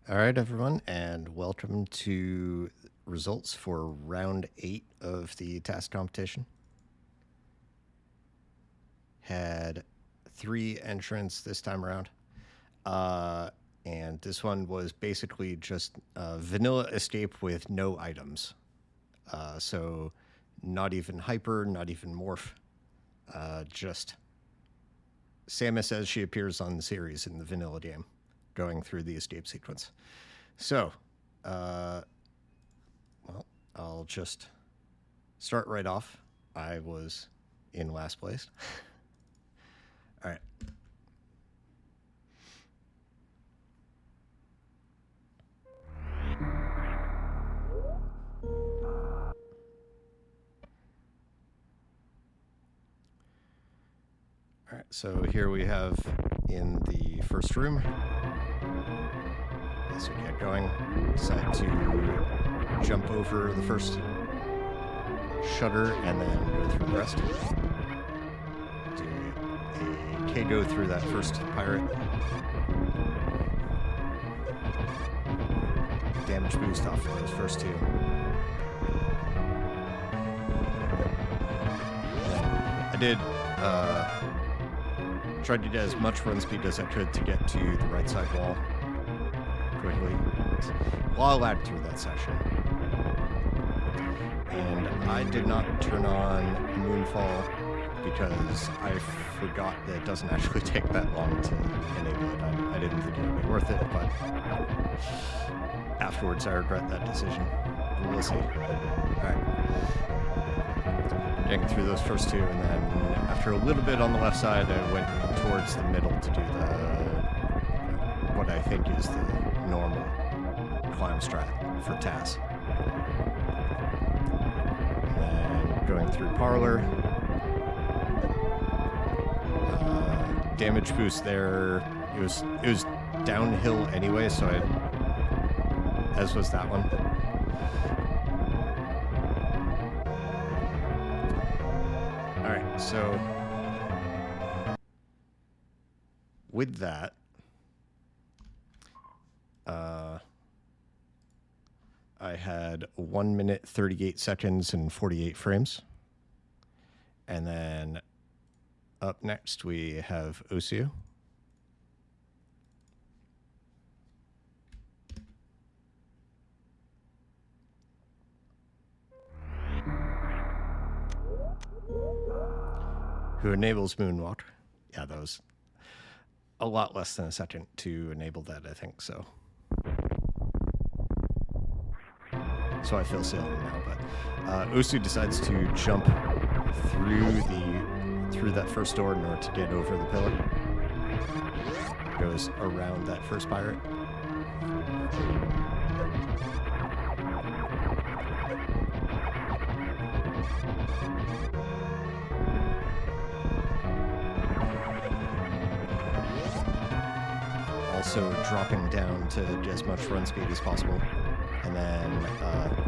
All right, everyone, and welcome to results for round 8 of the task competition. Had 3 entrants this time around. And this one was basically just vanilla escape with no items. So not even hyper, not even morph. Just Samus as she appears on the series in the vanilla game, going through the escape sequence. So, well, I'll just start right off. I was in last place. All right. All right, so here we have in the first room, as we get going, decide to jump over the first shutter and then go through the rest. Do a KO through that first pirate. Damage boost off of those first 2. I did tried to get as much run speed as I could to get to the right side wall quickly while I through that section. And I did not turn on Moonfall because I forgot that it doesn't actually take that long to enable it. I didn't think it would be worth it, but afterwards I regret that decision. We'll see. Alright. Getting through those first 2, and then after a little bit on the left side, I went towards the middle to do what I think is the normal climb strat for TAS. And going through Parlor. Damage boost there. It was downhill anyway, so as was that one. Alright, so with that, I had 1 minute 38 seconds and 48 frames. And then up next we have Osu. Who enables Moonwalk. Yeah, that was a lot less than a second to enable that, I think, so. So I feel silly now, but Osu decides to jump through that first door in order to get over the pillar. Goes around that first pirate. Also dropping down to get as much run speed as possible, and then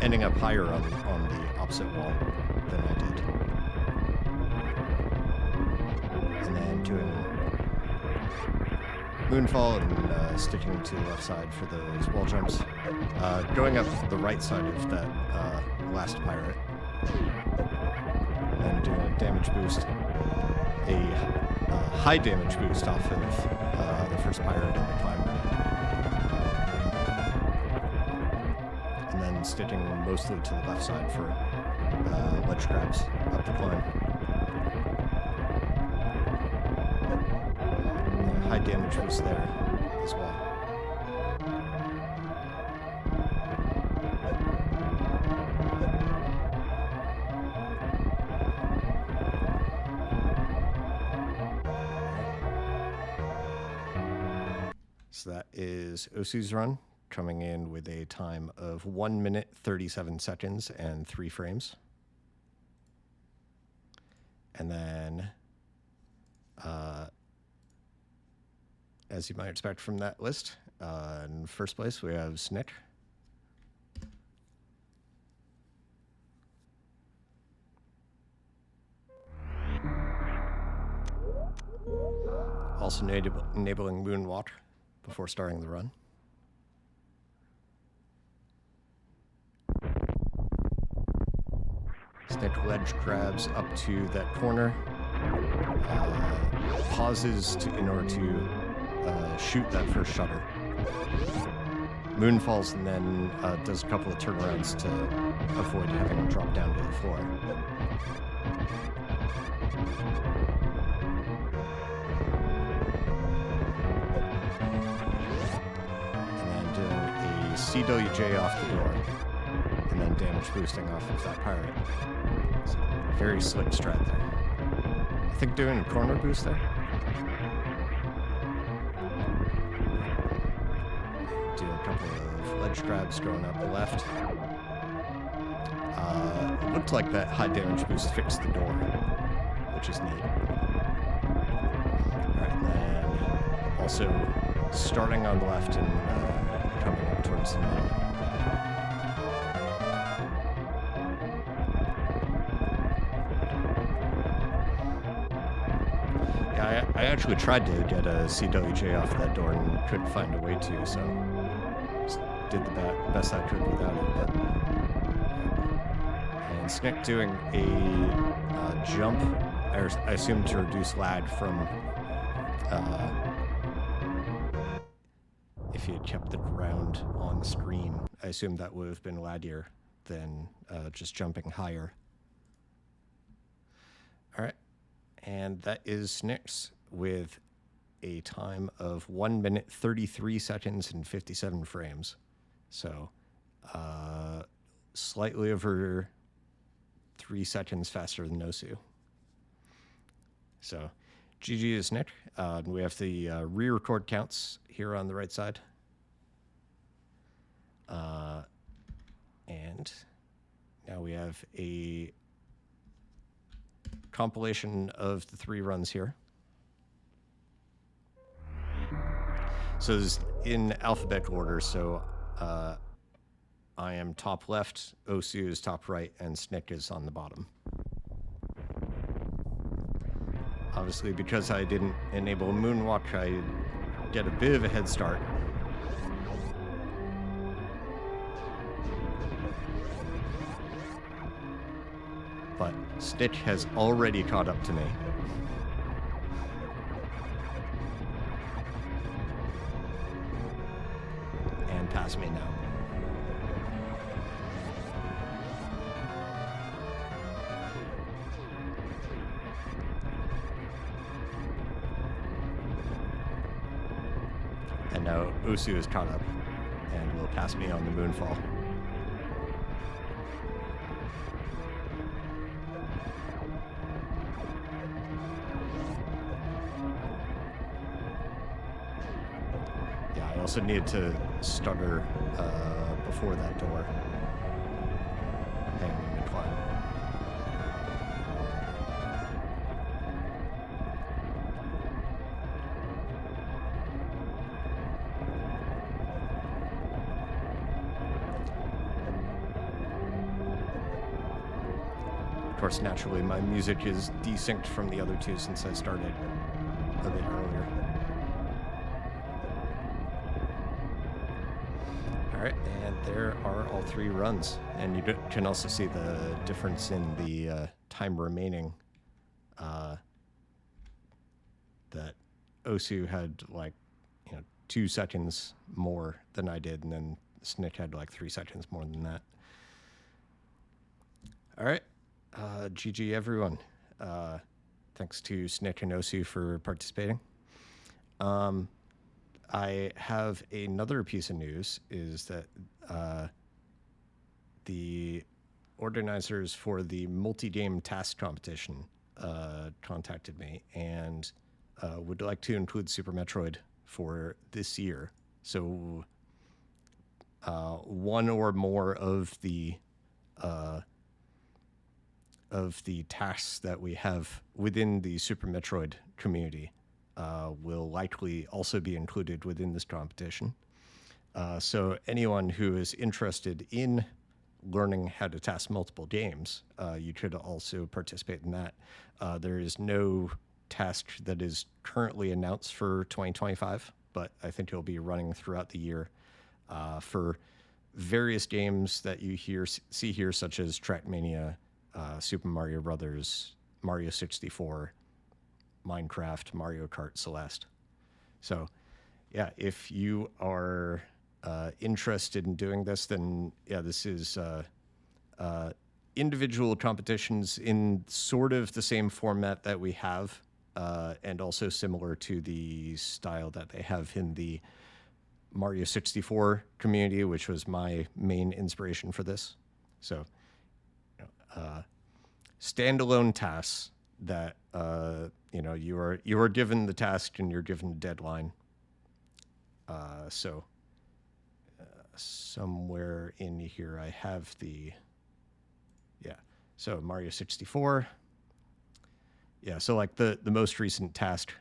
ending up higher on the opposite wall than I did. And then doing Moonfall and sticking to the left side for those wall jumps. Going up the right side of that last pirate. And then doing a damage boost. A high damage boost off of the first pirate in the climb. And then sticking mostly to the left side for ledge grabs up the climb. High damage boost there as well. So that is Osu's run, coming in with a time of 1 minute 37 seconds and 3 frames. And then as you might expect from that list, in first place we have Snick. Also enabling Moonwalk before starting the run. Snick ledge grabs up to that corner, pauses in order to shoot that first shutter. Moon falls and then does a couple of turnarounds to avoid having to drop down to the floor. And then doing a CWJ off the door, and then damage boosting off of that pirate. So, very slick strat there. I think doing a corner boost there. Do a couple of ledge grabs going up the left. It looked like that high damage boost fixed the door, which is neat. Alright, and then also starting on the left and coming up towards the middle. Yeah, I actually tried to get a CWJ off that door and couldn't find a way to, so just did the best I could without it. And Snick doing a jump, I assume to reduce lag from if he had kept the ground on the screen. I assume that would have been laggier than just jumping higher. All right. And that is Snick's with a time of 1 minute, 33 seconds, and 57 frames. So, slightly over 3 seconds faster than Osu. So, GG to Snick. We have the re-record counts here on the right side. And now we have a compilation of the 3 runs here. So this is in alphabetical order, so I am top left, Osu is top right, and Snick is on the bottom. Obviously, because I didn't enable Moonwalk, I get a bit of a head start. But Snick has already caught up to me. And passed me now. And now Osu is caught up and will pass me on the moonfall. I also needed to stutter before that door, hanging the climb. Of course, naturally, my music is desynced from the other two since I started a bit earlier. All right, and there are all 3 runs, and you can also see the difference in the time remaining. That Osu had 2 seconds more than I did, and then Snick had 3 seconds more than that. All right, GG everyone. Thanks to Snick and Osu for participating. I have another piece of news, is that the organizers for the multi-game task competition contacted me and would like to include Super Metroid for this year. So one or more of the tasks that we have within the Super Metroid community will likely also be included within this competition. So anyone who is interested in learning how to task multiple games, you could also participate in that. There is no task that is currently announced for 2025, but I think it'll be running throughout the year for various games that you see here, such as Trackmania, Super Mario Brothers, Mario 64, Minecraft, Mario Kart, Celeste. So, yeah, if you are interested in doing this, then yeah, this is individual competitions in sort of the same format that we have, and also similar to the style that they have in the Mario 64 community, which was my main inspiration for this. So, standalone tasks that you are given the task and you're given a deadline. So somewhere in here I have the so Mario 64. Yeah, so like the most recent task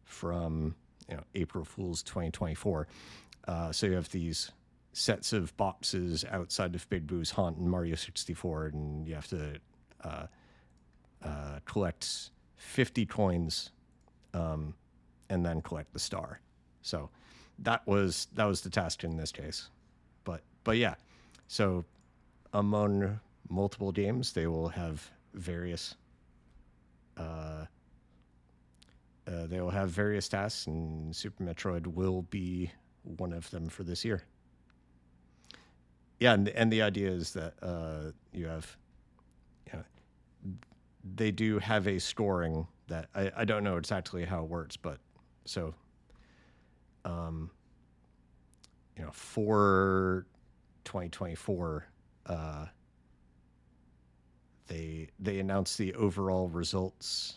from April Fool's 2024. So you have these sets of boxes outside of Big Boo's haunt in Mario 64, and you have to collect 50 coins, and then collect the star. So that was the task in this case. But yeah, so among multiple games, they will have various tasks, and Super Metroid will be one of them for this year. Yeah, and the idea is that you have, you know, they do have a scoring that I don't know exactly how it works, but so, for 2024, they announced the overall results.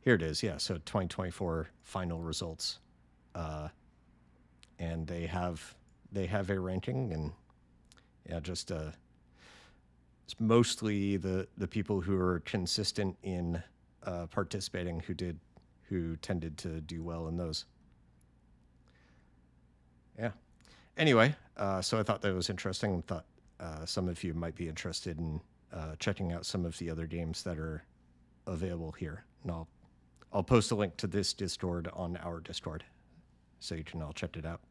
Here it is. Yeah, so 2024 final results, and they have a ranking, and yeah, just it's mostly the people who are consistent in participating who tended to do well in those. Yeah. Anyway, so I thought that was interesting, and thought some of you might be interested in checking out some of the other games that are available here. And I'll post a link to this Discord on our Discord, so you can all check it out.